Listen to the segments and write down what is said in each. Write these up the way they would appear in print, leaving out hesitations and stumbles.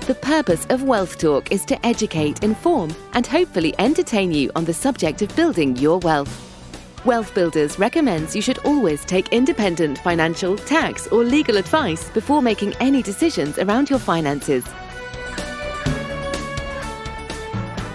The purpose of Wealth Talk is to educate, inform, and hopefully entertain you on the subject of building your wealth. WealthBuilders recommends you should always take independent financial, tax, or legal advice before making any decisions around your finances.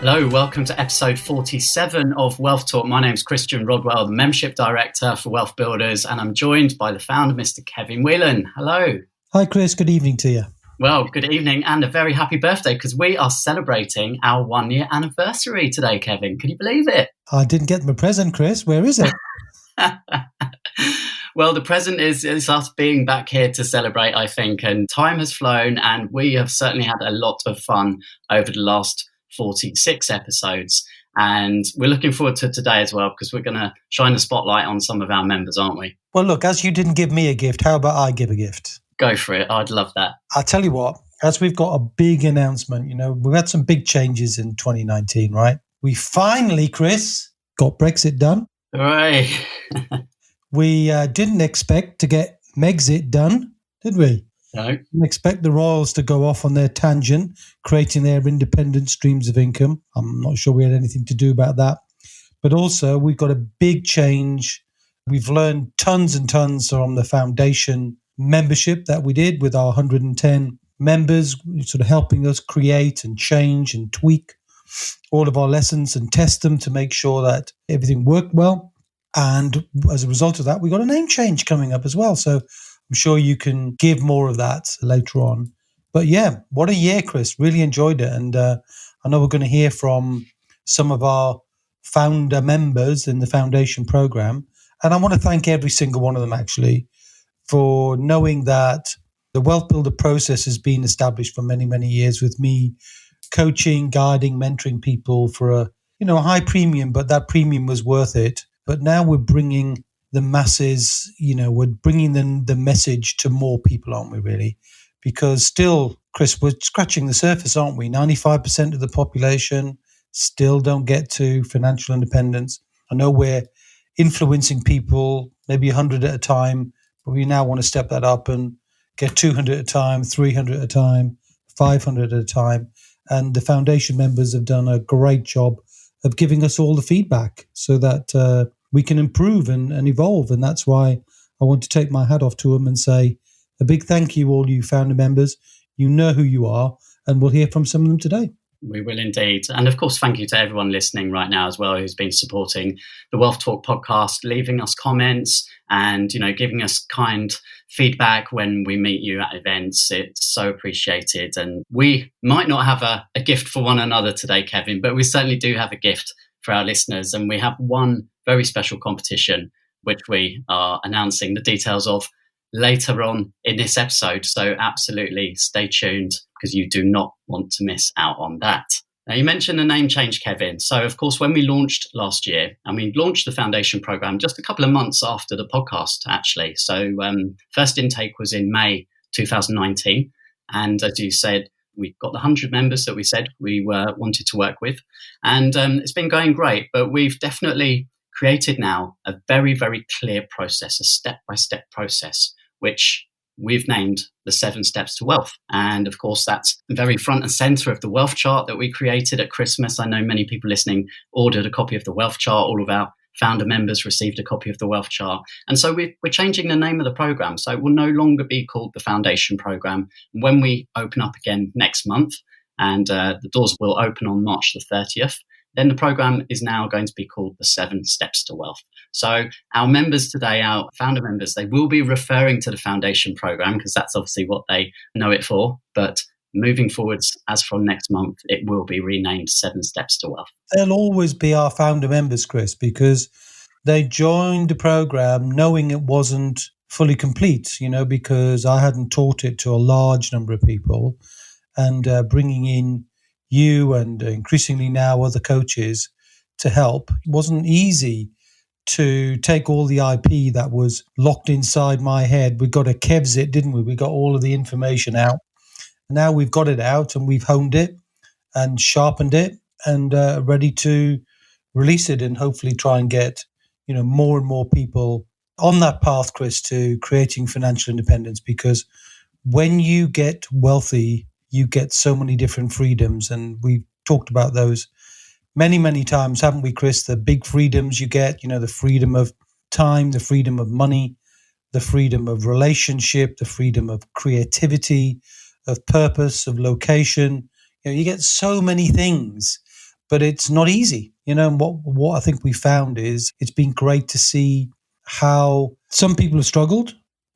Hello, welcome to episode 47 of Wealth Talk. My name's Christian Rodwell, the Membership Director for WealthBuilders, and I'm joined by the founder, Mr. Kevin Whelan. Hello. Hi, Chris. Good evening to you. Well, good evening and a very happy birthday because we are celebrating our 1-year anniversary today, Kevin. Can you believe it? I didn't get my present, Chris. Where is it? Well, the present is us being back here to celebrate, I think, and time has flown and we have certainly had a lot of fun over the last 46 episodes, and we're looking forward to today as well because we're going to shine the spotlight on some of our members, aren't we? Well, look, as you didn't give me a gift, how about I give a gift? Go for it. I'd love that. I'll tell you what, as we've got a big announcement, we've had some big changes in 2019, right? We finally, Chris, got Brexit done. Hooray. We didn't expect to get Megxit done, did we? No. Didn't expect the royals to go off on their tangent, creating their independent streams of income. I'm not sure we had anything to do about that. But also, we've got a big change. We've learned tons and tons from the foundation membership that we did with our 110 members, sort of helping us create and change and tweak all of our lessons and test them to make sure that everything worked well. And as a result of that, we got a name change coming up as well. So I'm sure you can give more of that later on. But yeah, what a year, Chris. Really enjoyed it. And I know we're going to hear from some of our founder members in the foundation program. And I want to thank every single one of them, actually, for knowing that the Wealth Builder process has been established for many, many years with me coaching, guiding, mentoring people for a high premium, but that premium was worth it. But now we're bringing the masses, we're bringing the message to more people, aren't we, really? Because still, Chris, we're scratching the surface, aren't we? 95% of the population still don't get to financial independence. I know we're influencing people, maybe 100 at a time, but we now want to step that up and get 200 at a time, 300 at a time, 500 at a time. And the foundation members have done a great job of giving us all the feedback so that we can improve and evolve. And that's why I want to take my hat off to them and say a big thank you, all you founder members. You know who you are, and we'll hear from some of them today. We will indeed. And of course, thank you to everyone listening right now as well who's been supporting the Wealth Talk podcast, leaving us comments and, giving us kind feedback when we meet you at events. It's so appreciated. And we might not have a gift for one another today, Kevin, but we certainly do have a gift for our listeners. And we have one very special competition, which we are announcing the details of later on in this episode. So absolutely stay tuned because you do not want to miss out on that. Now, you mentioned the name change, Kevin. So, of course, when we launched last year, and we launched the foundation program just a couple of months after the podcast, actually. So first intake was in May 2019. And as you said, we got the 100 members that we said we wanted to work with. And it's been going great, but we've definitely created now a very, very clear process, a step-by-step process, which we've named the 7 Steps to Wealth. And of course, that's very front and center of the wealth chart that we created at Christmas. I know many people listening ordered a copy of the wealth chart. All of our founder members received a copy of the wealth chart. And so we're changing the name of the program. So it will no longer be called the Foundation Program. When we open up again next month, and the doors will open on March the 30th, then the program is now going to be called the 7 Steps to Wealth. So our members today, our founder members, they will be referring to the foundation program because that's obviously what they know it for. But moving forwards, as from next month, it will be renamed 7 Steps to Wealth. They'll always be our founder members, Chris, because they joined the program knowing it wasn't fully complete, because I hadn't taught it to a large number of people, and bringing in you and increasingly now other coaches to help. It wasn't easy to take all the IP that was locked inside my head. We got a Kevzit, didn't we? We got all of the information out. Now we've got it out and we've honed it and sharpened it and ready to release it and hopefully try and get, more and more people on that path, Chris, to creating financial independence. Because when you get wealthy, you get so many different freedoms. And we've talked about those many, many times, haven't we, Chris? The big freedoms you get, the freedom of time, the freedom of money, the freedom of relationship, the freedom of creativity, of purpose, of location. You get so many things, but it's not easy. And what I think we found is it's been great to see how some people have struggled,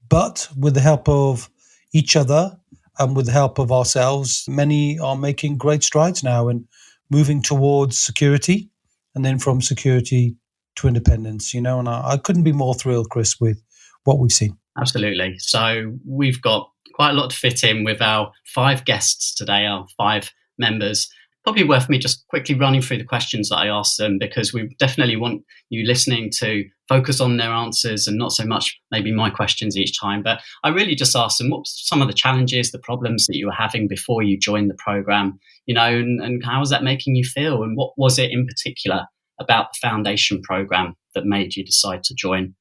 but with the help of each other and with the help of ourselves, many are making great strides now and moving towards security, and then from security to independence, and I couldn't be more thrilled, Chris, with what we've seen. Absolutely. So we've got quite a lot to fit in with our 5 guests today, our 5 members. Probably worth me just quickly running through the questions that I asked them, because we definitely want you listening to focus on their answers and not so much maybe my questions each time. But I really just asked them what some of the challenges, the problems that you were having before you joined the program, and how was that making you feel? And what was it in particular about the foundation program that made you decide to join?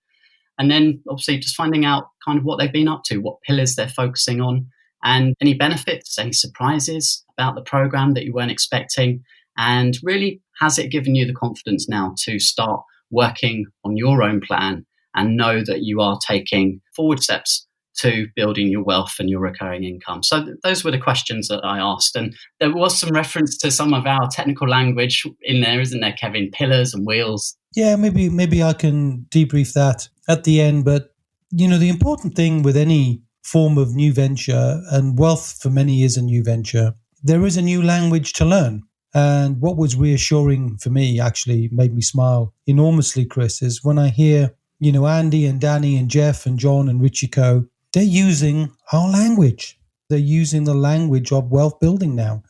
And then obviously just finding out kind of what they've been up to, what pillars they're focusing on, and any benefits, any surprises about the program that you weren't expecting. And really, has it given you the confidence now to start working on your own plan and know that you are taking forward steps to building your wealth and your recurring income? So those were the questions that I asked. And there was some reference to some of our technical language in there, isn't there, Kevin? Pillars and wheels. Yeah, maybe I can debrief that at the end. But, the important thing with any form of new venture, and wealth for many is a new venture, there is a new language to learn. And what was reassuring for me, actually made me smile enormously, Chris, is when I hear, Andy and Danny and Jeff and John and Richiko, they're using our language. They're using the language of wealth building now.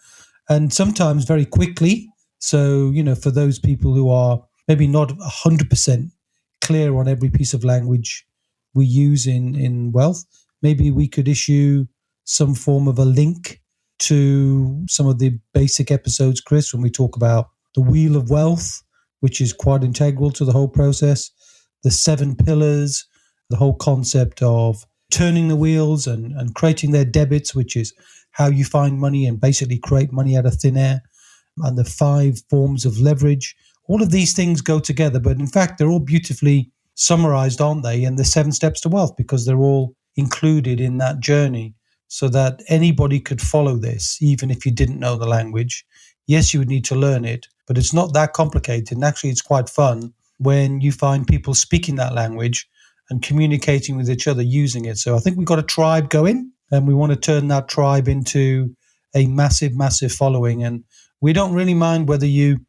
And sometimes very quickly. So, for those people who are maybe not 100% clear on every piece of language we use in wealth, maybe we could issue some form of a link to some of the basic episodes, Chris, when we talk about the wheel of wealth, which is quite integral to the whole process, the 7 pillars, the whole concept of turning the wheels and creating their debits, which is how you find money and basically create money out of thin air, and the 5 forms of leverage. All of these things go together, but in fact, they're all beautifully summarized, aren't they, in the 7 steps to wealth, because they're all included in that journey so that anybody could follow this, even if you didn't know the language. Yes, you would need to learn it, but it's not that complicated. And actually, it's quite fun when you find people speaking that language and communicating with each other using it. So I think we've got a tribe going, and we want to turn that tribe into a massive, massive following. And we don't really mind whether you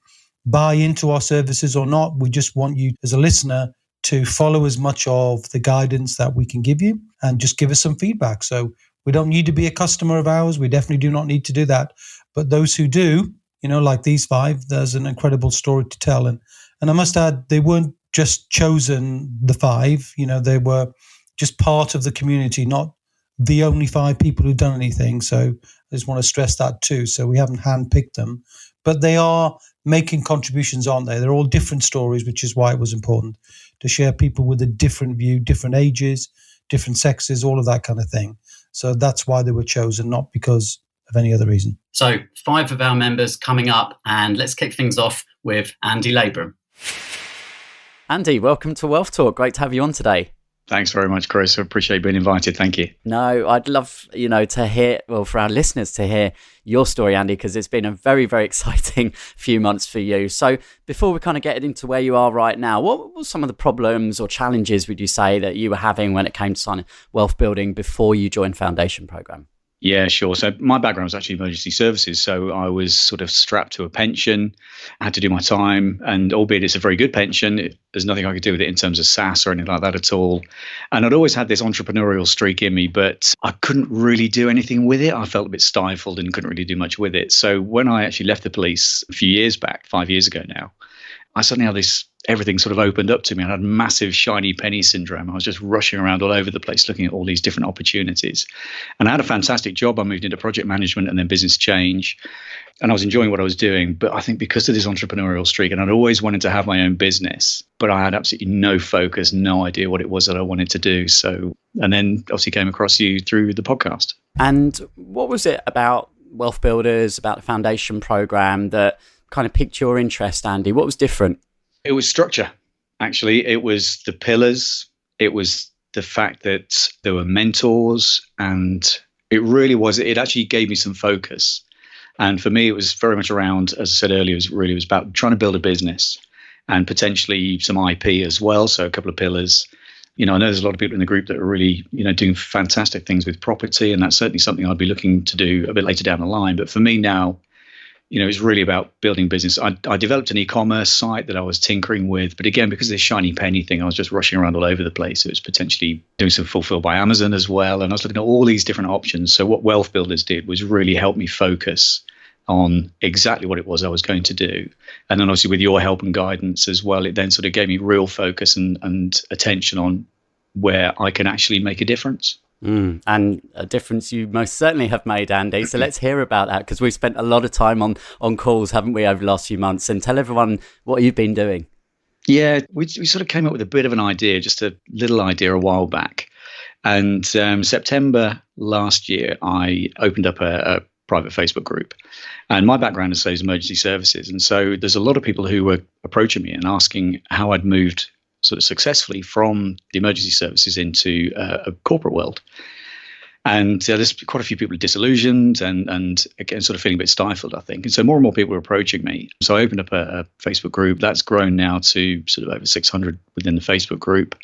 buy into our services or not. We just want you as a listener to follow as much of the guidance that we can give you and just give us some feedback. So we don't need to be a customer of ours. We definitely do not need to do that. But those who do, like these 5, there's an incredible story to tell. And I must add, they weren't just chosen, the 5, they were just part of the community, not the only 5 people who've done anything. So I just want to stress that too. So we haven't handpicked them, but they are making contributions, aren't they? They're all different stories, which is why it was important to share people with a different view, different ages, different sexes, all of that kind of thing. So that's why they were chosen, not because of any other reason. So 5 of our members coming up, and let's kick things off with Andy Labram. Andy, welcome to Wealth Talk. Great to have you on today. Thanks very much, Chris. I appreciate being invited. Thank you. No, I'd love, to hear, for our listeners to hear your story, Andy, because it's been a very, very exciting few months for you. So before we kind of get into where you are right now, what were some of the problems or challenges, would you say, that you were having when it came to signing wealth building before you joined Foundation Program? Yeah, sure. So my background was actually emergency services. So I was sort of strapped to a pension. I had to do my time, and albeit it's a very good pension, there's nothing I could do with it in terms of SAS or anything like that at all. And I'd always had this entrepreneurial streak in me, but I couldn't really do anything with it. I felt a bit stifled and couldn't really do much with it. So when I actually left the police a few years back, 5 years ago now, I suddenly had everything sort of opened up to me. I had massive shiny penny syndrome. I was just rushing around all over the place looking at all these different opportunities. And I had a fantastic job. I moved into project management and then business change. And I was enjoying what I was doing. But I think because of this entrepreneurial streak, and I'd always wanted to have my own business, but I had absolutely no focus, no idea what it was that I wanted to do. So, and then obviously came across you through the podcast. And what was it about Wealth Builders, about the foundation program that kind of piqued your interest, Andy? What was different? It was structure, actually. It was the pillars. It was the fact that there were mentors, and it actually gave me some focus. And for me, it was very much around, as I said earlier, it was about trying to build a business and potentially some IP as well. So a couple of pillars. I know there's a lot of people in the group that are really, doing fantastic things with property, and that's certainly something I'd be looking to do a bit later down the line. But for me now, it's really about building business. I developed an e-commerce site that I was tinkering with, but again, because of this shiny penny thing, I was just rushing around all over the place. It was potentially doing some fulfilled by Amazon as well, and I was looking at all these different options. So what Wealth Builders did was really help me focus on exactly what it was I was going to do. And then obviously with your help and guidance as well, it then sort of gave me real focus and attention on where I can actually make a difference. And a difference you most certainly have made, Andy. So let's hear about that, because we've spent a lot of time on calls, haven't we, over the last few months? And tell everyone what you've been doing. Yeah, we sort of came up with a bit of an idea, just a little idea a while back. And September last year, I opened up a private Facebook group. And my background is emergency services. And so there's a lot of people who were approaching me and asking how I'd moved sort of successfully from the emergency services into a corporate world. And there's quite a few people disillusioned and again, sort of feeling a bit stifled, I think. And so more and more people were approaching me. So I opened up a Facebook group. That's grown now to sort of over 600 within the Facebook group.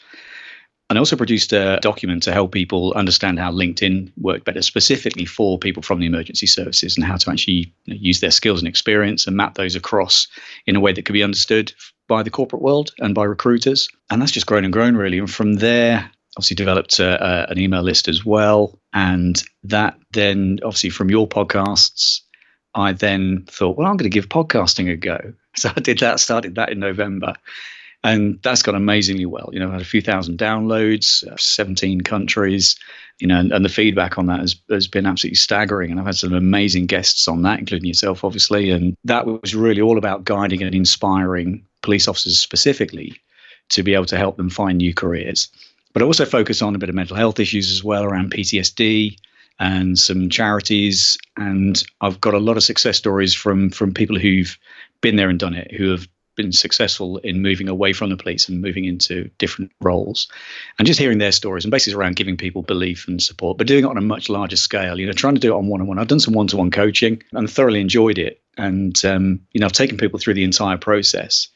And I also produced a document to help people understand how LinkedIn worked better, specifically for people from the emergency services, and how to actually use their skills and experience and map those across in a way that could be understood by the corporate world and by recruiters. And that's just grown and grown, really. And from there, obviously developed an email list as well. And that then, obviously from your podcasts, I then thought, well, I'm going to give podcasting a go. So I did that, started that in November. And that's gone amazingly well. I had a few thousand downloads, 17 countries, and the feedback on that has been absolutely staggering. And I've had some amazing guests on that, including yourself, obviously. And that was really all about guiding and inspiring police officers specifically to be able to help them find new careers. But I also focus on a bit of mental health issues as well around PTSD and some charities. And I've got a lot of success stories from people who've been there and done it, who have been successful in moving away from the police and moving into different roles, and just hearing their stories. And basically around giving people belief and support, but doing it on a much larger scale, trying to do it on one-on-one. I've done some one-to-one coaching and thoroughly enjoyed it. And, I've taken people through the entire process,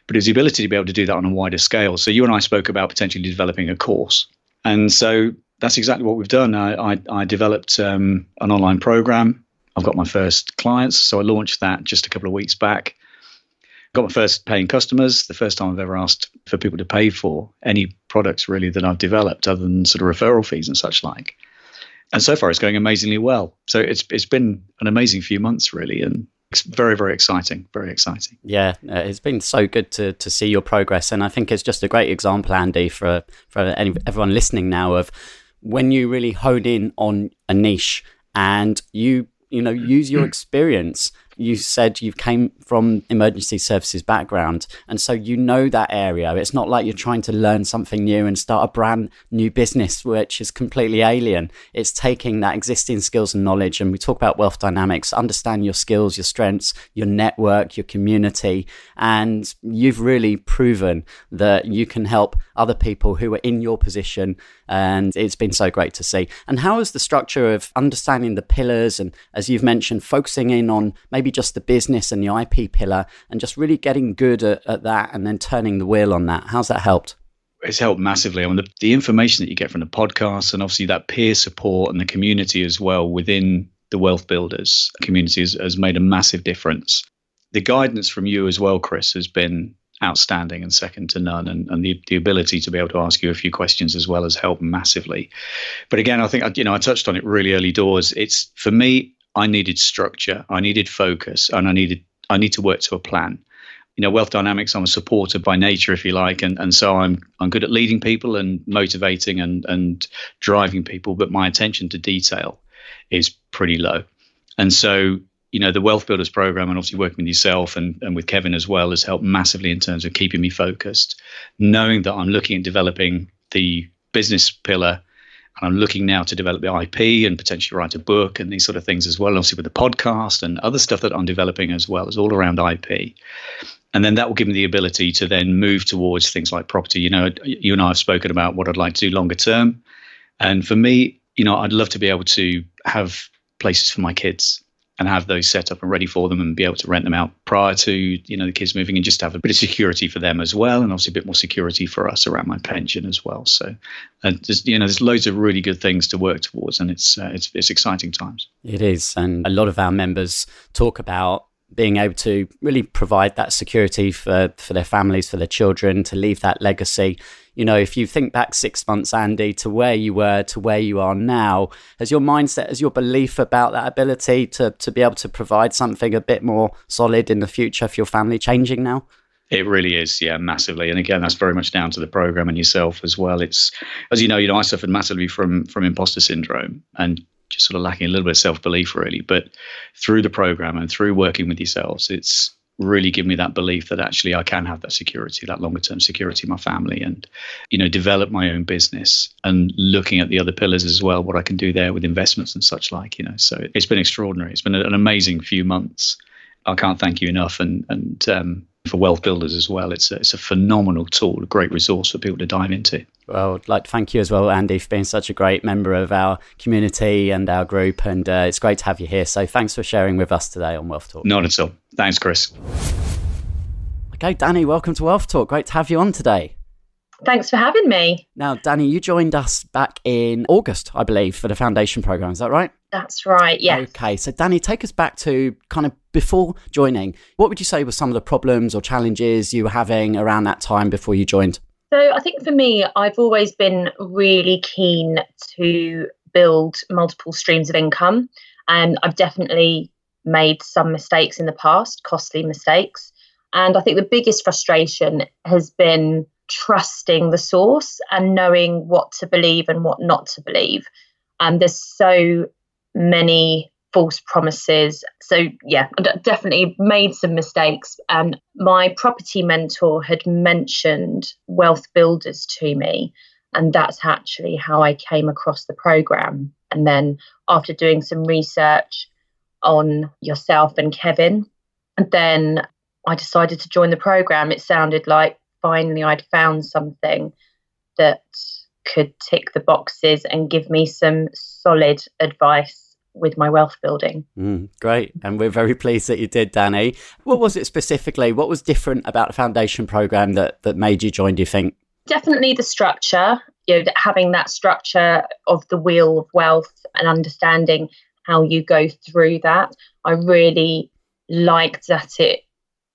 but it's the ability to be able to do that on a wider scale. So you and I spoke about potentially developing a course. And so that's exactly what we've done. I developed an online program. I've got my first clients. So I launched that just a couple of weeks back. Got my first paying customers, the first time I've ever asked for people to pay for any products really that I've developed, other than sort of referral fees and such like. And so far it's going amazingly well. So it's been an amazing few months really, and it's very, very exciting, very exciting. Yeah, it's been so good to see your progress. And I think it's just a great example, Andy, for everyone listening now, of when you really hone in on a niche and you use your experience. You said you came from emergency services background, and so that area. It's not like you're trying to learn something new and start a brand new business which is completely alien. It's taking that existing skills and knowledge, and we talk about wealth dynamics, understand your skills, your strengths, your network, your community, and you've really proven that you can help other people who are in your position, and it's been so great to see. And how is the structure of understanding the pillars, and as you've mentioned, focusing in on maybe just the business and the IP pillar, and just really getting good at that and then turning the wheel on that? How's that helped? It's helped massively. I mean, the information that you get from the podcast, and obviously that peer support and the community as well within the Wealth Builders community has made a massive difference. The guidance from you as well, Chris, has been outstanding and second to none. And the ability to be able to ask you a few questions as well has helped massively. But again, I think, I touched on it really early doors. It's, for me, I needed structure, I needed focus, and I need to work to a plan. Wealth dynamics, I'm a supporter by nature, if you like, and so I'm good at leading people and motivating and driving people, but my attention to detail is pretty low. And so, the Wealth Builders program, and obviously working with yourself and with Kevin as well, has helped massively in terms of keeping me focused, knowing that I'm looking at developing the business pillar And I'm looking now to develop the IP and potentially write a book and these sort of things as well, obviously with the podcast and other stuff that I'm developing as well. It's all around IP. And then that will give me the ability to then move towards things like property. You know, you and I have spoken about what I'd like to do longer term. And for me, you know, I'd love to be able to have places for my kids and have those set up and ready for them and be able to rent them out prior to, you know, the kids moving, and just have a bit of security for them as well. And obviously a bit more security for us around my pension as well. So just, you know, there's loads of really good things to work towards, and it's exciting times. It is. And a lot of our members talk about being able to really provide that security for their families, for their children, to leave that legacy. You know, if you think back 6 months, Andy, to where you were, to where you are now, has your mindset, has your belief about that ability to be able to provide something a bit more solid in the future for your family changing now? It really is, yeah, massively. And again, that's very much down to the program and yourself as well. It's, as you know, I suffered massively from imposter syndrome and just sort of lacking a little bit of self-belief, really. But through the program and through working with yourselves, it's really given me that belief that actually I can have that security, that longer term security in my family, and, you know, develop my own business and looking at the other pillars as well, what I can do there with investments and such like, you know. So it's been extraordinary. It's been an amazing few months. I can't thank you enough. And for WealthBuilders as well, it's a phenomenal tool, a great resource for people to dive into. Well, I'd like to thank you as well, Andy, for being such a great member of our community and our group. And it's great to have you here. So thanks for sharing with us today on Wealth Talk. Not at all. Thanks, Chris. Okay, Danny, welcome to Wealth Talk. Great to have you on today. Thanks for having me. Now, Danny, you joined us back in August, I believe, for the foundation program. Is that right? That's right, yeah. Okay, so Danny, take us back to kind of before joining. What would you say were some of the problems or challenges you were having around that time before you joined? So I think for me, I've always been really keen to build multiple streams of income. And I've definitely made some mistakes in the past, costly mistakes. And I think the biggest frustration has been trusting the source and knowing what to believe and what not to believe. And there's so many false promises. So yeah, I definitely made some mistakes. And my property mentor had mentioned WealthBuilders to me, and that's actually how I came across the program. And then after doing some research on yourself and Kevin, then I decided to join the program. It sounded like finally I'd found something that could tick the boxes and give me some solid advice with my wealth building. Great. And we're very pleased that you did, Danny. What was it specifically? What was different about the foundation program that made you join, do you think? Definitely the structure, you know, having that structure of the wheel of wealth and understanding how you go through that. I really liked that it,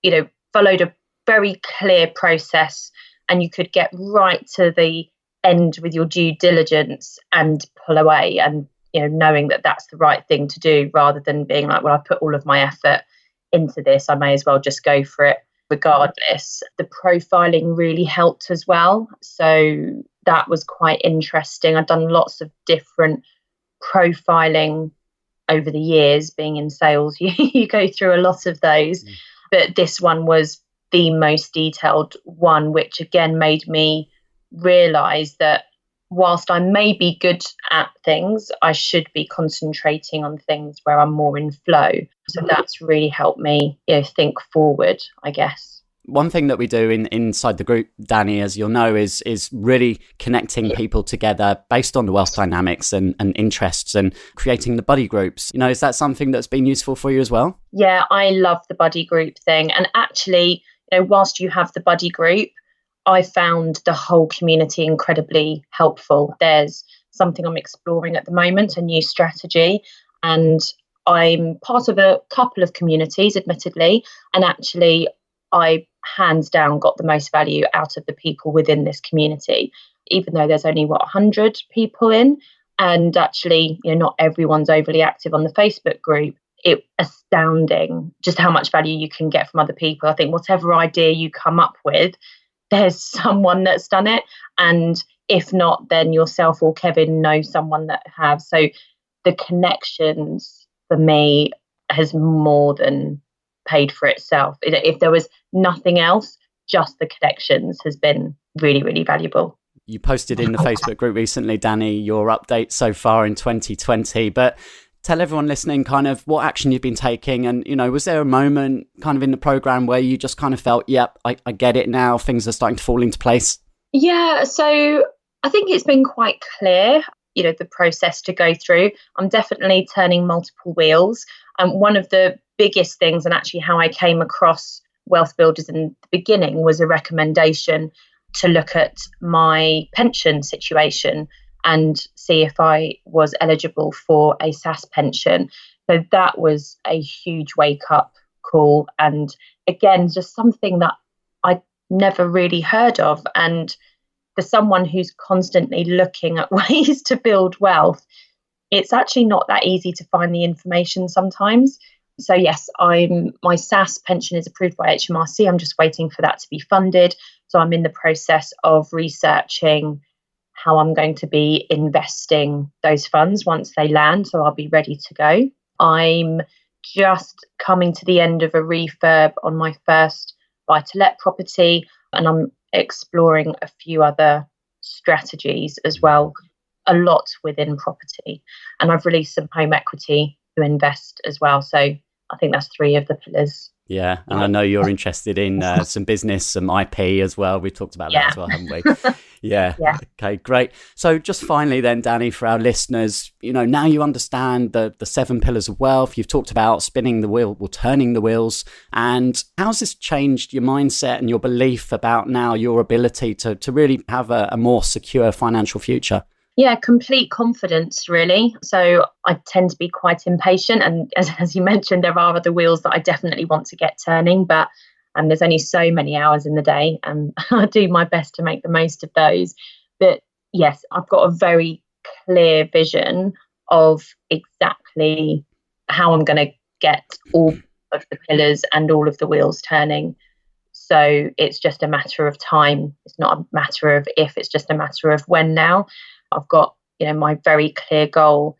you know, followed a very clear process and you could get right to the end with your due diligence and pull away, and you know, knowing that that's the right thing to do, rather than being like, well, I put all of my effort into this, I may as well just go for it regardless. The profiling really helped as well. So that was quite interesting. I've done lots of different profiling over the years. Being in sales, you go through a lot of those. But this one was the most detailed one, which again made me realise that whilst I may be good at things, I should be concentrating on things where I'm more in flow. So that's really helped me, you know, think forward, I guess. One thing that we do inside the group, Danny, as you'll know, is really connecting people together based on the wealth dynamics and interests, and creating the buddy groups. You know, is that something that's been useful for you as well? Yeah, I love the buddy group thing. And actually, you know, whilst you have the buddy group, I found the whole community incredibly helpful. There's something I'm exploring at the moment, a new strategy, and I'm part of a couple of communities, admittedly, and actually I hands down got the most value out of the people within this community, even though there's only 100 people in, and actually, you know, not everyone's overly active on the Facebook group. It's astounding just how much value you can get from other people. I think whatever idea you come up with, there's someone that's done it, and if not, then yourself or Kevin know someone that have. So the connections for me has more than paid for itself. If there was nothing else, just the connections has been really, really valuable. You posted in the Facebook group recently, Danny, your update so far in 2020, but tell everyone listening kind of what action you've been taking. And, was there a moment kind of in the program where you just kind of felt, yep, I get it now, things are starting to fall into place? Yeah, so I think it's been quite clear, the process to go through. I'm definitely turning multiple wheels. One of the biggest things, and actually how I came across WealthBuilders in the beginning, was a recommendation to look at my pension situation and see if I was eligible for a SAS pension. So that was a huge wake-up call. And again, just something that I never really heard of. And for someone who's constantly looking at ways to build wealth, it's actually not that easy to find the information sometimes. So yes, my SAS pension is approved by HMRC. I'm just waiting for that to be funded. So I'm in the process of researching how I'm going to be investing those funds once they land. So I'll be ready to go. I'm just coming to the end of a refurb on my first buy-to-let property, and I'm exploring a few other strategies as well, a lot within property. And I've released some home equity to invest as well. So I think that's 3 of the pillars. Yeah, and I know you're interested in some business, some IP as well. We've talked about that as well, haven't we? Yeah. Okay, great. So just finally then, Danny, for our listeners, now you understand the 7 pillars of wealth. You've talked about spinning the wheel or turning the wheels. And how's this changed your mindset and your belief about now your ability to really have a more secure financial future? Yeah, complete confidence, really. So I tend to be quite impatient. And as you mentioned, there are other wheels that I definitely want to get turning, but there's only so many hours in the day, and I do my best to make the most of those. But yes, I've got a very clear vision of exactly how I'm going to get all of the pillars and all of the wheels turning. So it's just a matter of time. It's not a matter of if, it's just a matter of when now. I've got, my very clear goal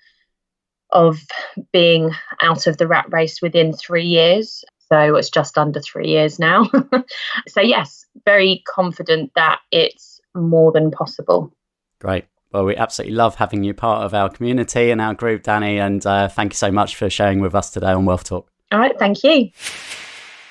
of being out of the rat race within 3 years. So it's just under 3 years now. So yes, very confident that it's more than possible. Great. Well, we absolutely love having you part of our community and our group, Danny. And thank you so much for sharing with us today on Wealth Talk. All right, thank you.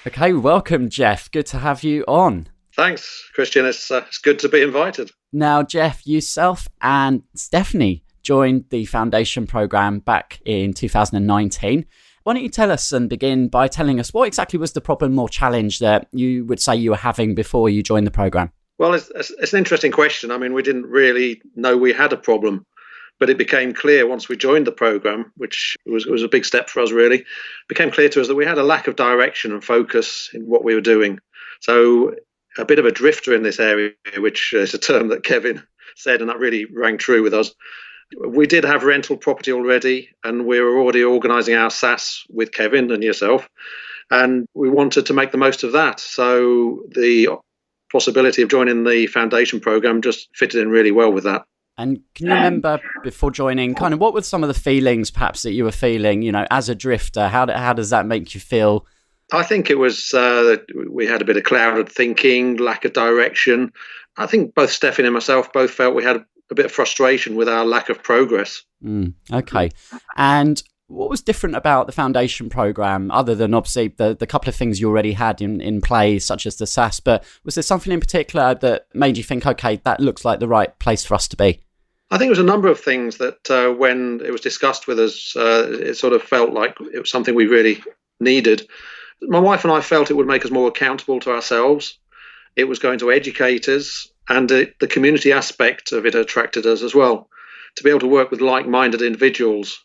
Okay, welcome, Jeff. Good to have you on. Thanks, Christian. It's good to be invited. Now, Jeff, yourself and Stephanie joined the foundation program back in 2019. Why don't you tell us and begin by telling us what exactly was the problem or challenge that you would say you were having before you joined the program? Well, it's an interesting question. I mean, we didn't really know we had a problem, but it became clear once we joined the program, which was a big step for us, really. It became clear to us that we had a lack of direction and focus in what we were doing. So a bit of a drifter in this area, which is a term that Kevin said, and that really rang true with us. We did have rental property already, and we were already organising our SAS with Kevin and yourself, and we wanted to make the most of that. So the possibility of joining the foundation program just fitted in really well with that. And can you remember before joining, kind of what were some of the feelings perhaps that you were feeling, as a drifter? How does that make you feel? I think it was that we had a bit of clouded thinking, lack of direction. I think both Stephanie and myself both felt we had a bit of frustration with our lack of progress. Okay. And what was different about the foundation program, other than obviously the couple of things you already had in play, such as the SAS, but was there something in particular that made you think, okay, that looks like the right place for us to be? I think it was a number of things that when it was discussed with us, it sort of felt like it was something we really needed. My wife and I felt it would make us more accountable to ourselves. It was going to educate us, and the community aspect of it attracted us as well, to be able to work with like-minded individuals.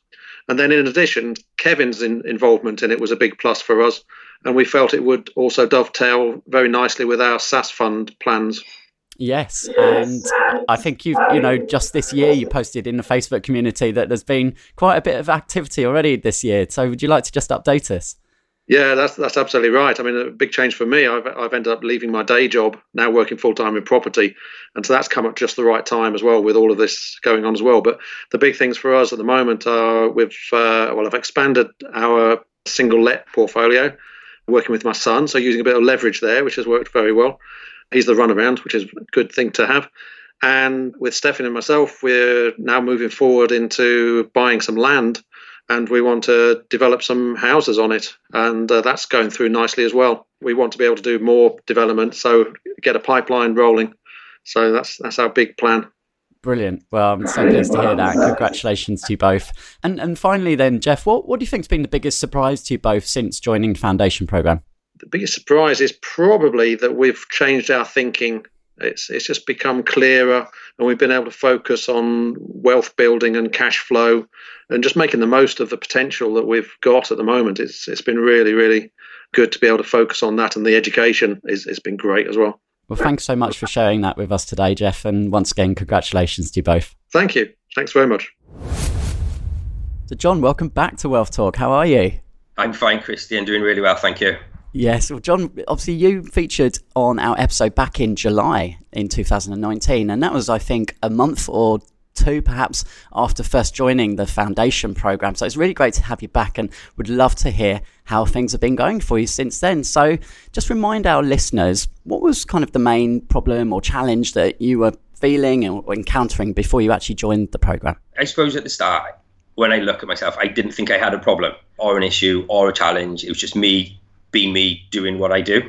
And then in addition, Kevin's involvement in it was a big plus for us, and we felt it would also dovetail very nicely with our SAS fund plans. Yes, and I think just this year you posted in the Facebook community that there's been quite a bit of activity already this year. So would you like to just update us? Yeah, that's absolutely right. I mean, a big change for me. I've ended up leaving my day job, now working full-time in property. And so that's come at just the right time as well, with all of this going on as well. But the big things for us at the moment are I've expanded our single let portfolio, working with my son. So using a bit of leverage there, which has worked very well. He's the runaround, which is a good thing to have. And with Stefan and myself, we're now moving forward into buying some land, and we want to develop some houses on it. And that's going through nicely as well. We want to be able to do more development, so get a pipeline rolling. So that's our big plan. Brilliant. Well, I'm so pleased to hear that. Congratulations to you both. And finally then, Jeff, what do you think's been the biggest surprise to you both since joining the Foundation Programme? The biggest surprise is probably that we've changed our thinking. It's just become clearer, and we've been able to focus on wealth building and cash flow and just making the most of the potential that we've got at the moment. It's been really, really good to be able to focus on that, and the education has been great as well. Well, thanks so much for sharing that with us today, Jeff. And once again, congratulations to you both. Thank you. Thanks very much. So, John, welcome back to Wealth Talk. How are you? I'm fine, Christian. Doing really well. Thank you. Yes. Well, John, obviously you featured on our episode back in July in 2019. And that was, I think, a month or two perhaps after first joining the Foundation Programme. So it's really great to have you back, and would love to hear how things have been going for you since then. So just remind our listeners, what was kind of the main problem or challenge that you were feeling or encountering before you actually joined the programme? I suppose at the start, when I look at myself, I didn't think I had a problem or an issue or a challenge. It was just me being me, doing what I do.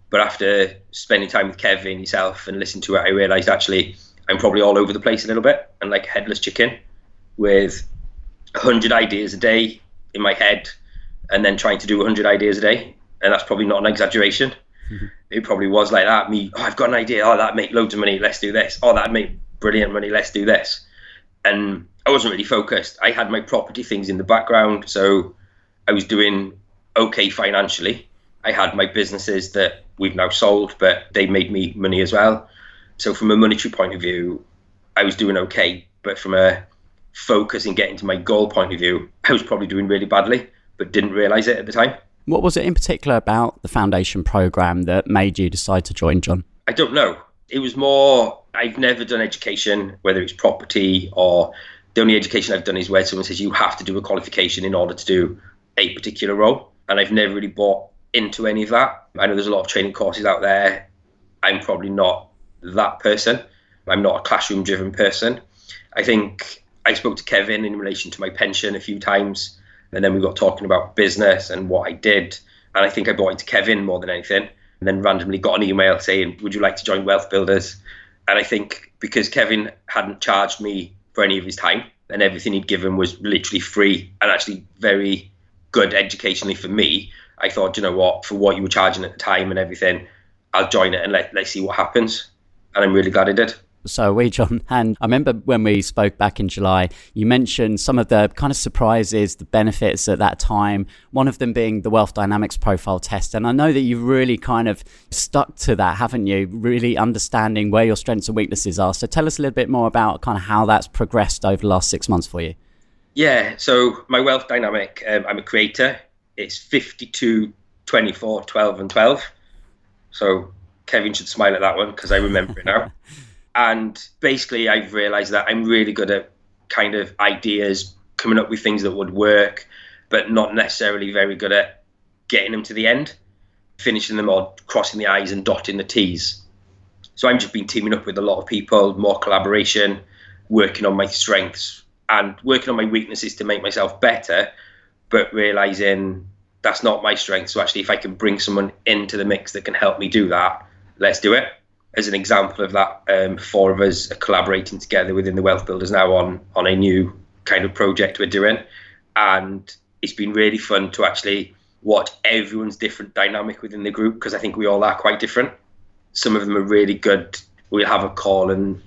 But after spending time with Kevin, yourself, and listening to it, I realised actually I'm probably all over the place a little bit, and like a headless chicken with 100 ideas a day in my head, and then trying to do 100 ideas a day. And that's probably not an exaggeration. Mm-hmm. It probably was like that. Me, I've got an idea. Oh, that'd make loads of money. Let's do this. Oh, that'd make brilliant money. Let's do this. And I wasn't really focused. I had my property things in the background, so I was doing okay financially. I had my businesses that we've now sold, but they made me money as well. So from a monetary point of view, I was doing okay. But from a focus and getting to my goal point of view, I was probably doing really badly, but didn't realise it at the time. What was it in particular about the Foundation Programme that made you decide to join, John? I don't know. It was more, I've never done education, whether it's property, or the only education I've done is where someone says you have to do a qualification in order to do a particular role. And I've never really bought into any of that. I know there's a lot of training courses out there. I'm probably not that person. I'm not a classroom driven person. I think I spoke to Kevin in relation to my pension a few times, and then we got talking about business and what I did, and I think I bought into Kevin more than anything, and then randomly got an email saying, would you like to join WealthBuilders? And I think because Kevin hadn't charged me for any of his time, and everything he'd given was literally free and actually very good educationally for me, I thought, you know what, for what you were charging at the time and everything, I'll join it and let's see what happens. And I'm really glad I did. So we, John, and I remember when we spoke back in July, you mentioned some of the kind of surprises, the benefits at that time, one of them being the Wealth Dynamics Profile Test. And I know that you've really kind of stuck to that, haven't you? Really understanding where your strengths and weaknesses are. So tell us a little bit more about kind of how that's progressed over the last 6 months for you. Yeah, so my Wealth Dynamic, I'm a creator. It's 52, 24, 12 and 12. So Kevin should smile at that one because I remember it now. And basically I've realised that I'm really good at kind of ideas, coming up with things that would work, but not necessarily very good at getting them to the end, finishing them or crossing the I's and dotting the T's. So I've just been teaming up with a lot of people, more collaboration, working on my strengths and working on my weaknesses to make myself better, but realising that's not my strength. So actually if I can bring someone into the mix that can help me do that, let's do it. As an example of that, 4 of us are collaborating together within the WealthBuilders now on a new kind of project we're doing. And it's been really fun to actually watch everyone's different dynamic within the group, because I think we all are quite different. Some of them are really good. We'll have a call and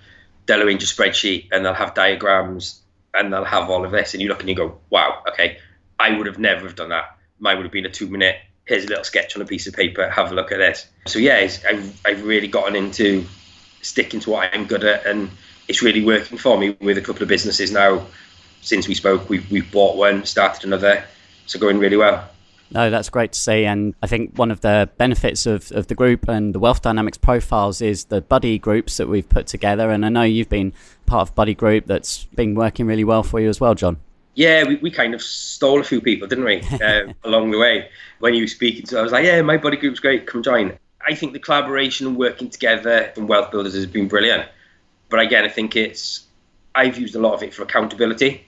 they'll arrange a spreadsheet and they'll have diagrams and they'll have all of this. And you look and you go, wow, okay, I would have never have done that. Mine would have been a 2-minute, here's a little sketch on a piece of paper, have a look at this. So yeah, I've really gotten into sticking to what I'm good at, and it's really working for me with a couple of businesses now. Since we spoke, we've bought one, started another, so going really well. No, that's great to see. And I think one of the benefits of the group and the Wealth Dynamics profiles is the buddy groups that we've put together. And I know you've been part of buddy group that's been working really well for you as well, John. Yeah, we kind of stole a few people, didn't we, along the way. When you were speaking, so I was like, yeah, my buddy group's great, come join. I think the collaboration and working together in WealthBuilders has been brilliant. But again, I think I've used a lot of it for accountability.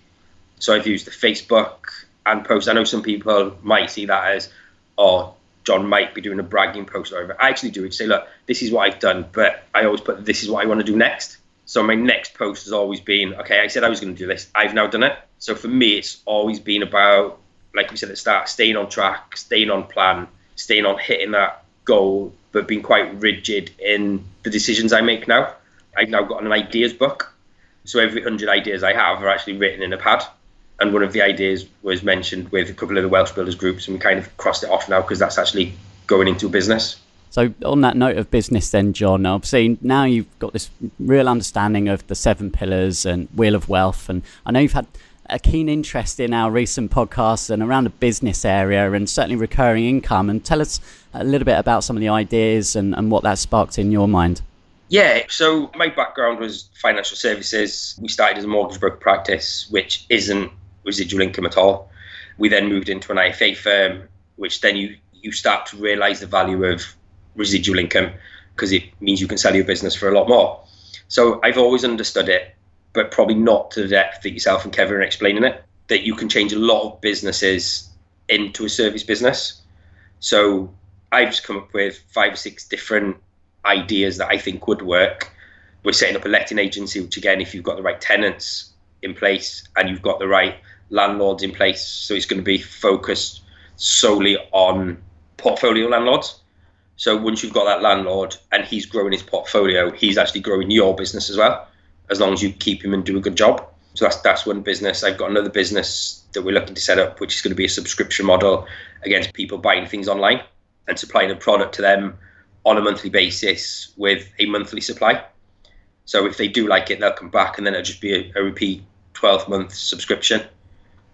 So I've used the Facebook and posts. I know some people might see that as, oh, John might be doing a bragging post or whatever. I actually do it to say, look, this is what I've done, but I always put, this is what I want to do next. So my next post has always been, okay, I said I was going to do this. I've now done it. So for me, it's always been about, like we said at the start, staying on track, staying on plan, staying on hitting that goal, but being quite rigid in the decisions I make now. I've now got an ideas book. So every 100 ideas I have are actually written in a pad. And one of the ideas was mentioned with a couple of the WealthBuilders groups, and we kind of crossed it off now because that's actually going into a business. So on that note of business then, John, obviously now you've got this real understanding of the 7 pillars and Wheel of Wealth. And I know you've had a keen interest in our recent podcasts and around the business area and certainly recurring income. And tell us a little bit about some of the ideas and what that sparked in your mind. Yeah, so my background was financial services. We started as a mortgage broker practice, which isn't residual income at all. We then moved into an IFA firm, which then you start to realise the value of residual income because it means you can sell your business for a lot more. So I've always understood it, but probably not to the depth that yourself and Kevin are explaining it, that you can change a lot of businesses into a service business. So I've just come up with 5 or 6 different ideas that I think would work. We're setting up a letting agency, which again, if you've got the right tenants in place and you've got the right landlords in place, so it's going to be focused solely on portfolio landlords. So once you've got that landlord and he's growing his portfolio, he's actually growing your business as well, as long as you keep him and do a good job. So that's one business. I've got another business that we're looking to set up, which is going to be a subscription model against people buying things online and supplying a product to them on a monthly basis with a monthly supply. So if they do like it, they'll come back, and then it'll just be a repeat 12-month subscription.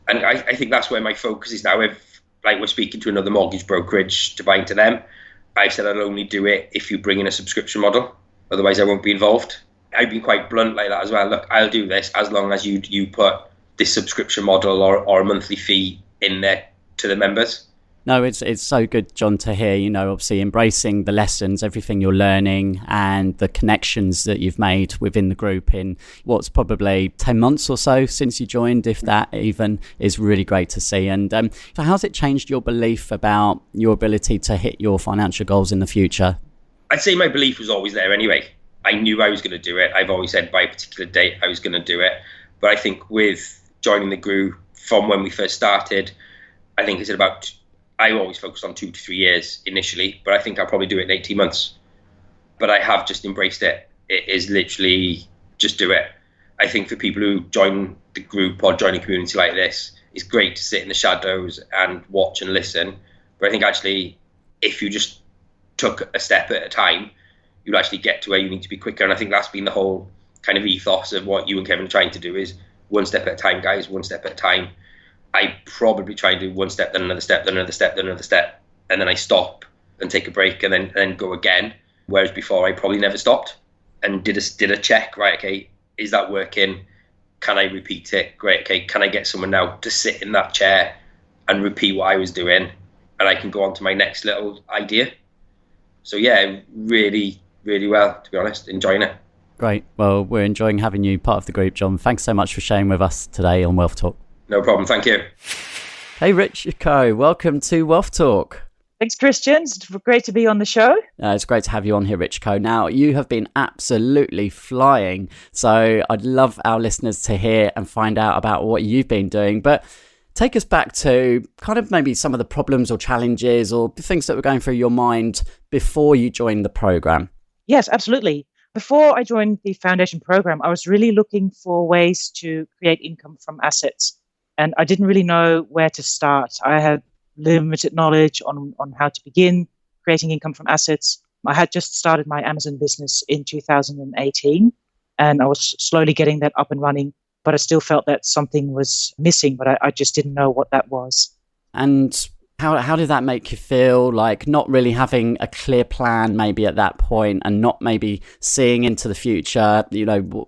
And I think that's where my focus is now. If like we're speaking to another mortgage brokerage to buy into them, I've said I'll only do it if you bring in a subscription model. Otherwise, I won't be involved. I've been quite blunt like that as well. Look, I'll do this as long as you put this subscription model or a monthly fee in there to the members. No, it's so good, John, to hear, obviously embracing the lessons, everything you're learning and the connections that you've made within the group in what's probably 10 months or so since you joined, if that even, is really great to see. And so how's it changed your belief about your ability to hit your financial goals in the future? I'd say my belief was always there anyway. I knew I was going to do it. I've always said by a particular date I was going to do it. But I think with joining the group from when we first started, I think it's about... I always focused on 2 to 3 years initially, but I think I'll probably do it in 18 months. But I have just embraced it. It is literally just do it. I think for people who join the group or join a community like this, it's great to sit in the shadows and watch and listen. But I think actually, if you just took a step at a time, you'll actually get to where you need to be quicker. And I think that's been the whole kind of ethos of what you and Kevin are trying to do is one step at a time, guys, one step at a time. I probably try and do one step, then another step, then another step, then another step. And then I stop and take a break and then go again. Whereas before I probably never stopped and did a check, right, okay, is that working? Can I repeat it? Great, okay, can I get someone now to sit in that chair and repeat what I was doing? And I can go on to my next little idea. So yeah, really, really well, to be honest, enjoying it. Great. Well, we're enjoying having you part of the group, John. Thanks so much for sharing with us today on Wealth Talk. No problem. Thank you. Hey, Richo. Welcome to Wealth Talk. Thanks, Christian. It's great to be on the show. It's great to have you on here, Richo. Now, you have been absolutely flying. So I'd love our listeners to hear and find out about what you've been doing. But take us back to kind of maybe some of the problems or challenges or things that were going through your mind before you joined the program. Yes, absolutely. Before I joined the foundation program, I was really looking for ways to create income from assets. And I didn't really know where to start. I had limited knowledge on how to begin creating income from assets. I had just started my Amazon business in 2018, and I was slowly getting that up and running, but I still felt that something was missing, but I just didn't know what that was. And how did that make you feel, like not really having a clear plan maybe at that point and not maybe seeing into the future?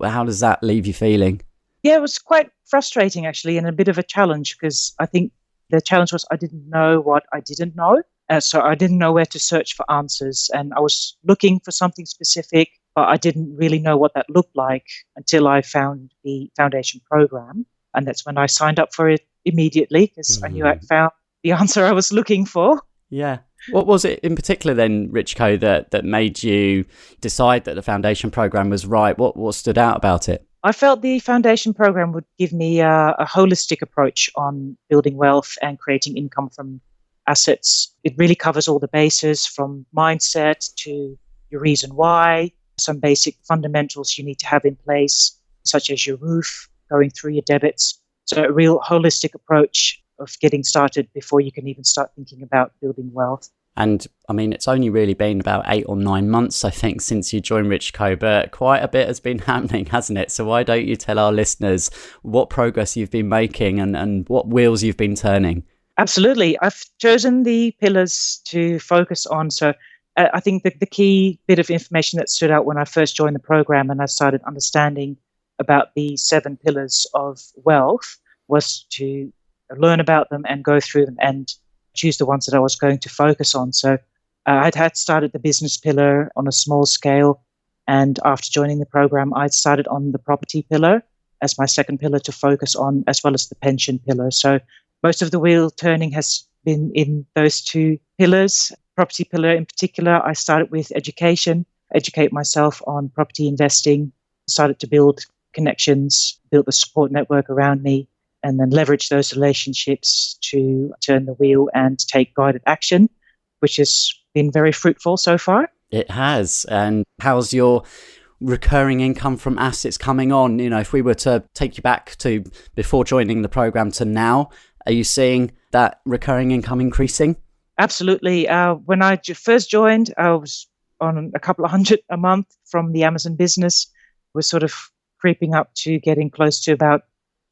How does that leave you feeling? Yeah, it was quite frustrating, actually, and a bit of a challenge, because I think the challenge was I didn't know what I didn't know. So I didn't know where to search for answers. And I was looking for something specific, but I didn't really know what that looked like until I found the foundation program. And that's when I signed up for it immediately because I knew I found the answer I was looking for. Yeah. What was it in particular then, Richco, that made you decide that the foundation program was right? What stood out about it? I felt the foundation program would give me a holistic approach on building wealth and creating income from assets. It really covers all the bases from mindset to your reason why, some basic fundamentals you need to have in place, such as your roof, going through your debits. So a real holistic approach of getting started before you can even start thinking about building wealth. And I mean, it's only really been about 8 or 9 months, I think, since you joined Richco, but quite a bit has been happening, hasn't it? So why don't you tell our listeners what progress you've been making and what wheels you've been turning? Absolutely. I've chosen the pillars to focus on. So I think the key bit of information that stood out when I first joined the program and I started understanding about the 7 pillars of wealth was to learn about them and go through them and choose the ones that I was going to focus on. So I had started the business pillar on a small scale. And after joining the program, I started on the property pillar as my second pillar to focus on, as well as the pension pillar. So most of the wheel turning has been in those 2 pillars. Property pillar in particular, I started with educate myself on property investing, started to build connections, build a support network around me, and then leverage those relationships to turn the wheel and take guided action, which has been very fruitful so far. It has. And how's your recurring income from assets coming on? You know, if we were to take you back to before joining the program to now, are you seeing that recurring income increasing? Absolutely. When I first joined, I was on a couple of hundred a month from the Amazon business. We're sort of creeping up to getting close to about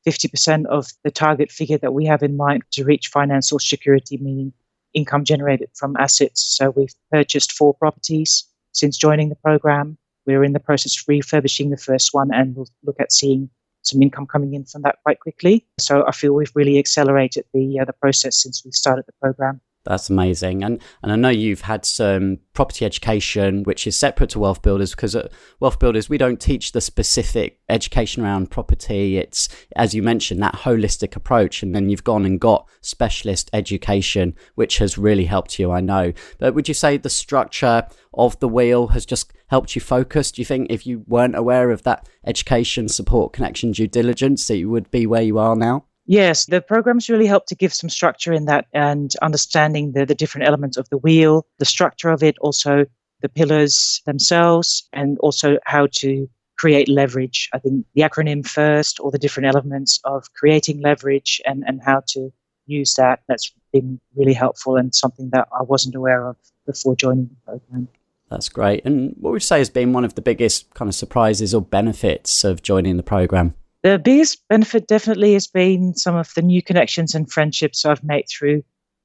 50% of the target figure that we have in mind to reach financial security, meaning income generated from assets. So we've purchased 4 properties since joining the program. We're in the process of refurbishing the first one, and we'll look at seeing some income coming in from that quite quickly. So I feel we've really accelerated the process since we started the program. That's amazing. And I know you've had some property education, which is separate to WealthBuilders, because at WealthBuilders, we don't teach the specific education around property. It's, as you mentioned, that holistic approach. And then you've gone and got specialist education, which has really helped you, I know. But would you say the structure of the wheel has just helped you focus? Do you think if you weren't aware of that education, support, connection, due diligence, that you would be where you are now? Yes, the programs really help to give some structure in that and understanding the different elements of the wheel, the structure of it, also the pillars themselves, and also how to create leverage. I think the acronym first, or the different elements of creating leverage and how to use that, that's been really helpful and something that I wasn't aware of before joining the program. That's great. And what would you say has been one of the biggest kind of surprises or benefits of joining the program? The biggest benefit definitely has been some of the new connections and friendships I've made through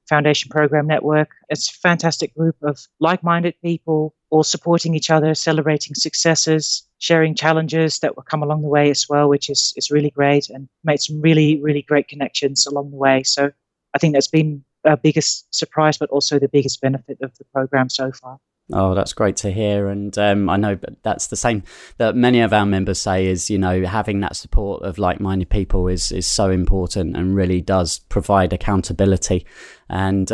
Foundation Program Network. It's a fantastic group of like-minded people, all supporting each other, celebrating successes, sharing challenges that will come along the way as well, which is really great, and made some really, really great connections along the way. So I think that's been our biggest surprise, but also the biggest benefit of the program so far. Oh, that's great to hear. And I know that's the same that many of our members say is, you know, having that support of like-minded people is so important and really does provide accountability. And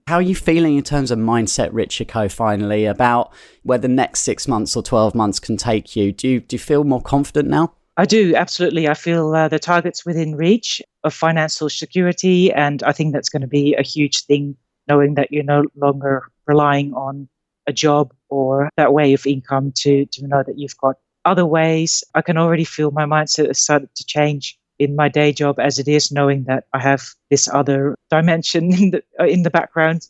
how are you feeling in terms of mindset, Richco, finally, about where the next 6 months or 12 months can take you? Do you feel more confident now? I do, absolutely. I feel the target's within reach of financial security. And I think that's going to be a huge thing, knowing that you're no longer relying on a job or that way of income to know that you've got other ways. I can already feel my mindset has started to change in my day job as it is, knowing that I have this other dimension in the background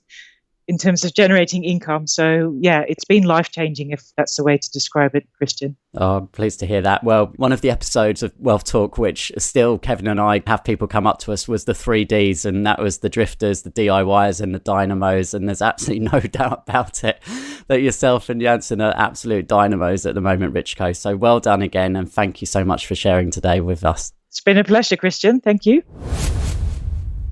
in terms of generating income. So yeah, it's been life-changing, if that's the way to describe it, Christian. Oh, I'm pleased to hear that. Well, one of the episodes of WealthTalk, which still Kevin and I have people come up to us, was the 3Ds, and that was the drifters, the DIYers and the dynamos. And there's absolutely no doubt about it that yourself and Janssen are absolute dynamos at the moment, Richco. So well done again. And thank you so much for sharing today with us. It's been a pleasure, Christian. Thank you.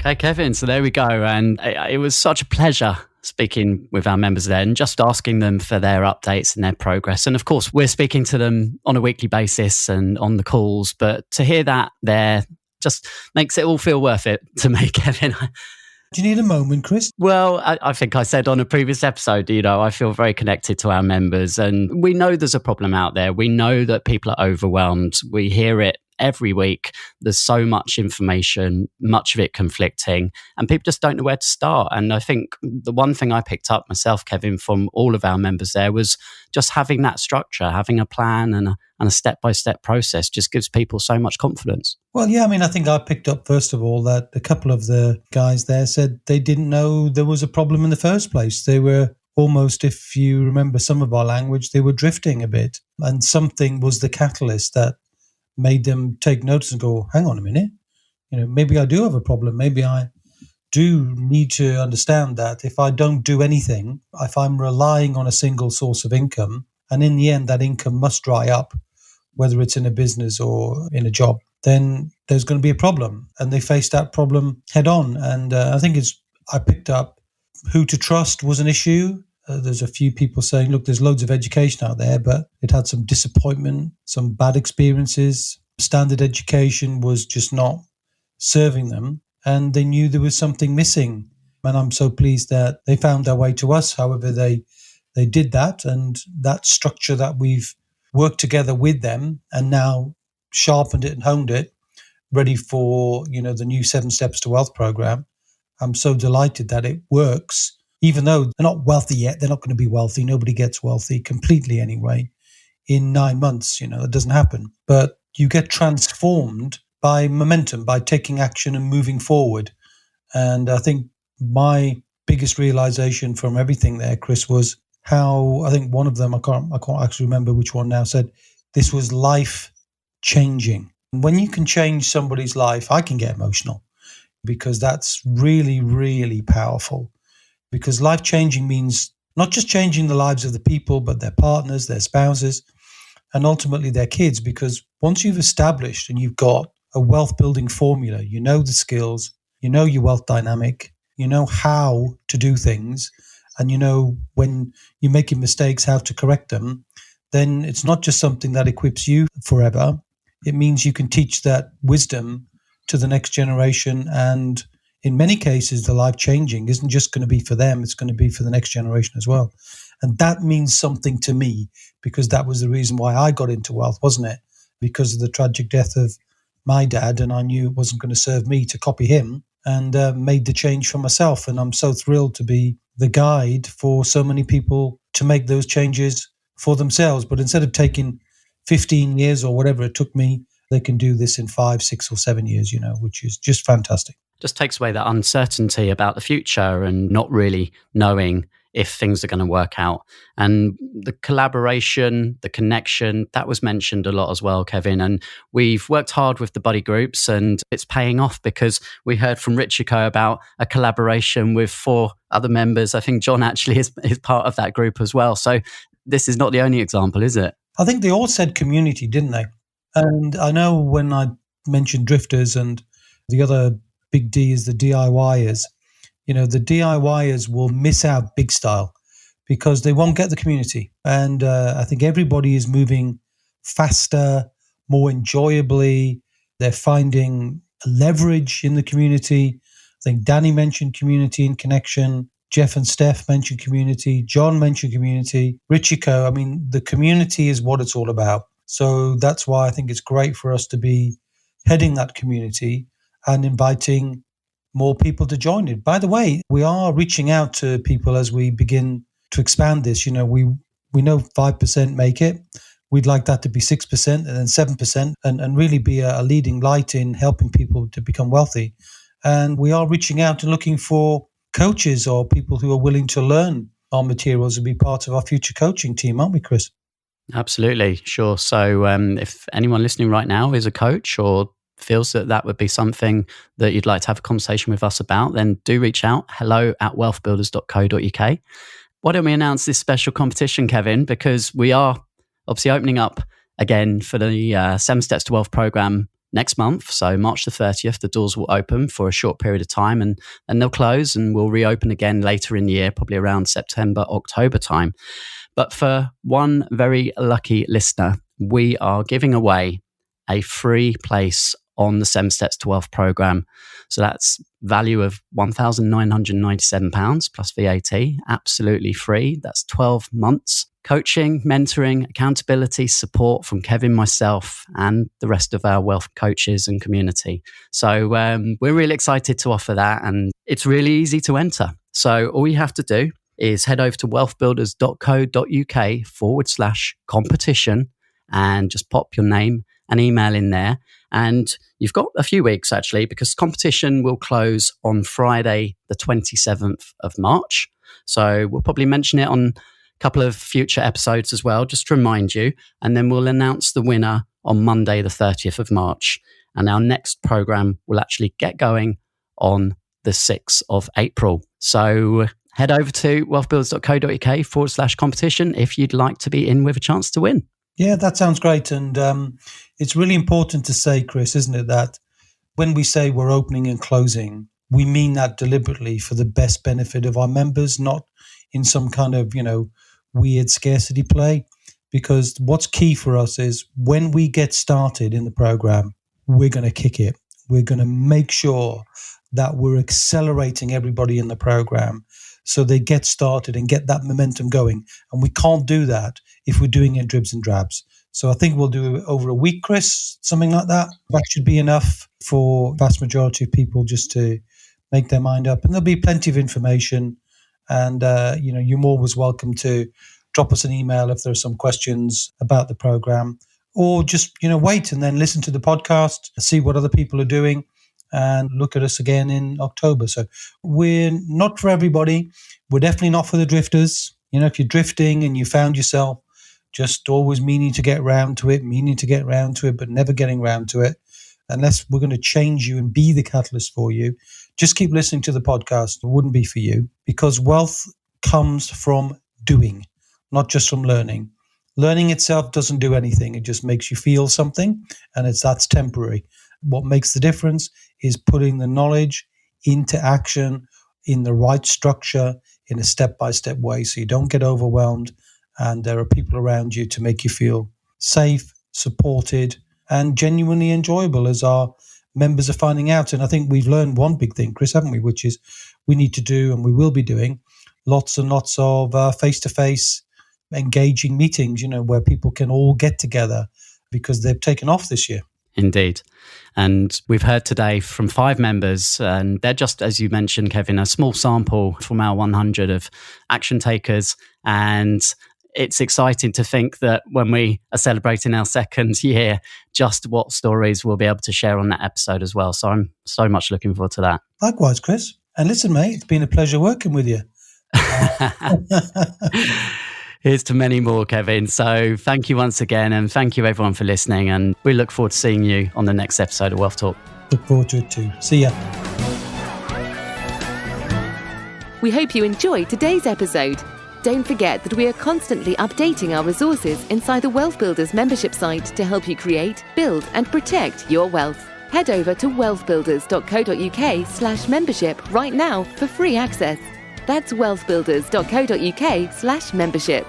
Okay, Kevin, so there we go. And it was such a pleasure speaking with our members there and just asking them for their updates and their progress. And of course, we're speaking to them on a weekly basis and on the calls, but to hear that there just makes it all feel worth it to me, Kevin. Do you need a moment, Chris? Well, I think I said on a previous episode, I feel very connected to our members, and we know there's a problem out there. We know that people are overwhelmed. We hear it every week. There's so much information, much of it conflicting, and people just don't know where to start. And I think the one thing I picked up myself, Kevin, from all of our members there was just having that structure, having a plan and a step-by-step process just gives people so much confidence. Well, yeah, I think I picked up, first of all, that a couple of the guys there said they didn't know there was a problem in the first place. They were almost, if you remember some of our language, they were drifting a bit. And something was the catalyst that made them take notice and go, hang on a minute, maybe I do have a problem. Maybe I do need to understand that if I don't do anything, if I'm relying on a single source of income, and in the end that income must dry up, whether it's in a business or in a job, then there's going to be a problem. And they faced that problem head on. And I picked up who to trust was an issue. There's a few people saying, look, there's loads of education out there, but it had some disappointment, some bad experiences. Standard education was just not serving them. And they knew there was something missing. And I'm so pleased that they found their way to us. However, they did that. And that structure that we've worked together with them and now sharpened it and honed it, ready for, the new 7 Steps to Wealth program. I'm so delighted that it works. Even though they're not wealthy yet, they're not going to be wealthy. Nobody gets wealthy completely anyway in 9 months. It doesn't happen. But you get transformed by momentum, by taking action and moving forward. And I think my biggest realization from everything there, Chris, was how I think one of them, I can't actually remember which one now, said this was life changing. When you can change somebody's life, I can get emotional because that's really, really powerful. Because life changing means not just changing the lives of the people, but their partners, their spouses, and ultimately their kids. Because once you've established and you've got a wealth building formula, you know the skills, you know your wealth dynamic, you know how to do things, and you know when you're making mistakes, how to correct them, then it's not just something that equips you forever. It means you can teach that wisdom to the next generation. And in many cases, the life changing isn't just going to be for them, it's going to be for the next generation as well. And that means something to me because that was the reason why I got into wealth, wasn't it? Because of the tragic death of my dad, and I knew it wasn't going to serve me to copy him, and made the change for myself. And I'm so thrilled to be the guide for so many people to make those changes for themselves. But instead of taking 15 years or whatever it took me, they can do this in 5, 6 or 7 years, which is just fantastic. Just takes away that uncertainty about the future and not really knowing if things are going to work out. And the collaboration, the connection, that was mentioned a lot as well, Kevin. And we've worked hard with the buddy groups and it's paying off because we heard from Richiko about a collaboration with 4 other members. I think John actually is part of that group as well. So this is not the only example, is it? I think they all said community, didn't they? And I know when I mentioned drifters and the other big D is the DIYers, the DIYers will miss out big style because they won't get the community. And I think everybody is moving faster, more enjoyably. They're finding leverage in the community. I think Danny mentioned community and connection. Jeff and Steph mentioned community. John mentioned community. Richiko, the community is what it's all about. So that's why I think it's great for us to be heading that community and inviting more people to join it. By the way, we are reaching out to people as we begin to expand this. We know 5% make it. We'd like that to be 6% and then 7% and really be a leading light in helping people to become wealthy. And we are reaching out and looking for coaches or people who are willing to learn our materials and be part of our future coaching team, aren't we, Chris? Absolutely, sure. So if anyone listening right now is a coach or feels that would be something that you'd like to have a conversation with us about, then do reach out, hello@wealthbuilders.co.uk. Why don't we announce this special competition, Kevin? Because we are obviously opening up again for the 7 Steps to Wealth program next month. So March the 30th, the doors will open for a short period of time and they'll close and we'll reopen again later in the year, probably around September, October time. But for one very lucky listener, we are giving away a free place on the 7 Steps to Wealth program. So that's value of £1,997 plus VAT, absolutely free. That's 12 months. Coaching, mentoring, accountability, support from Kevin, myself, and the rest of our wealth coaches and community. So we're really excited to offer that, and it's really easy to enter. So all you have to do is head over to wealthbuilders.co.uk/competition and just pop your name and email in there. And you've got a few weeks actually, because competition will close on Friday, the 27th of March. So we'll probably mention it on a couple of future episodes as well, just to remind you. And then we'll announce the winner on Monday, the 30th of March. And our next program will actually get going on the 6th of April. So head over to wealthbuilders.co.uk/competition if you'd like to be in with a chance to win. Yeah, that sounds great. And it's really important to say, Chris, isn't it, that when we say we're opening and closing, we mean that deliberately for the best benefit of our members, not in some kind of, weird scarcity play. Because what's key for us is when we get started in the program, we're going to kick it. We're going to make sure that we're accelerating everybody in the program so they get started and get that momentum going. And we can't do that if we're doing it dribs and drabs. So I think we'll do it over a week, Chris, something like that. That should be enough for vast majority of people just to make their mind up. And there'll be plenty of information. And, you're always welcome to drop us an email if there are some questions about the program, or just, wait and then listen to the podcast, see what other people are doing, and look at us again in October. So we're not for everybody. We're definitely not for the drifters. If you're drifting and you found yourself just always meaning to get round to it, but never getting round to it, unless we're going to change you and be the catalyst for you, just keep listening to the podcast. It wouldn't be for you, because wealth comes from doing, not just from learning. Learning itself doesn't do anything. It just makes you feel something, and that's temporary. What makes the difference is putting the knowledge into action in the right structure in a step-by-step way, so you don't get overwhelmed and there are people around you to make you feel safe, supported, and genuinely enjoyable, as our members are finding out. And I think we've learned one big thing, Chris, haven't we, which is we need to do, and we will be doing, lots and lots of face-to-face engaging meetings, where people can all get together, because they've taken off this year. Indeed. And we've heard today from 5 members, and they're just, as you mentioned, Kevin, a small sample from our 100 of action takers. And it's exciting to think that when we are celebrating our 2nd year, just what stories we'll be able to share on that episode as well. So I'm so much looking forward to that. Likewise, Chris. And listen, mate, it's been a pleasure working with you. Here's to many more, Kevin. So thank you once again, and thank you everyone for listening. And we look forward to seeing you on the next episode of Wealth Talk. Look forward to it too. See ya. We hope you enjoyed today's episode. Don't forget that we are constantly updating our resources inside the Wealth Builders membership site to help you create, build, and protect your wealth. Head over to wealthbuilders.co.uk/membership right now for free access. That's wealthbuilders.co.uk/membership.